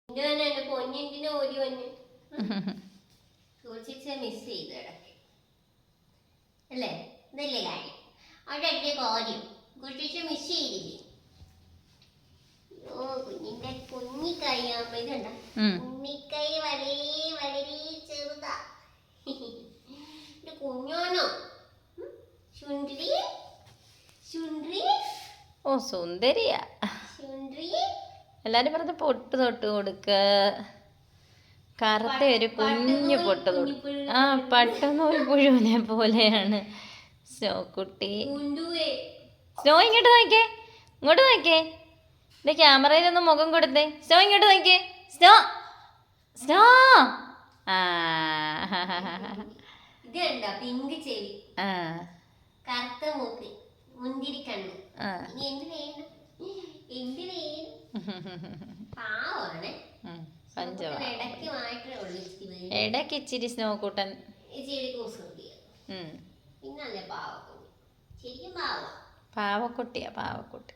എന്റെ പൊന്നിന്റെ ഓടി വന്ന് മിസ് ചെയ്ത് ഇടയ്ക്ക് അല്ലേ? ഇതല്ലേ കാര്യം, അവിടെ കാര്യം കുട്ടിച്ച് മിസ് ചെയ്തില്ലേ? ഓ കുഞ്ഞിന്റെ കുഞ്ഞിക്കൈ ആകുമ്പോ ഇതുണ്ട, കുഞ്ഞിക്കൈ വളരെ വളരെ ചെറുതാ. കുഞ്ഞോനോ ചുണ്ടി ചുണ്ടി. ഓ സുന്ദരിയാ. എല്ലാരും പറഞ്ഞ പൊട്ട് തൊട്ട് കൊടുക്ക. കറുത്ത ഒരു കുഞ്ഞു പൊട്ട് തൊട്ട്. ആ പട്ടുനൂൽ പുഴുവിനെ പോലെയാണ് സ്നോ കുട്ടി. സ്നോ ഇങ്ങോട്ട് നോക്കിയേ, ഇങ്ങോട്ട് നോക്കിയേ. എന്റെ ക്യാമറയിലൊന്ന് മുഖം കൊടുത്തേ. സ്നോ ഇങ്ങോട്ട് നോക്കിയേ. Snow snow. ആ പിങ്ക് ചെവി, കറുത്ത മൂക്ക്, മുന്തിരി കണ്ണ്. എന്ത് വേണം, എന്ത് വേണം. പാവാണ്. ഇടയ്ക്ക് ഇച്ചിരി സ്നോ കൂട്ടൻ പിന്നല്ലേ പാവക്കുട്ടി, ശരിക്കും പാവക്കുട്ടിയാ പാവക്കുട്ടി.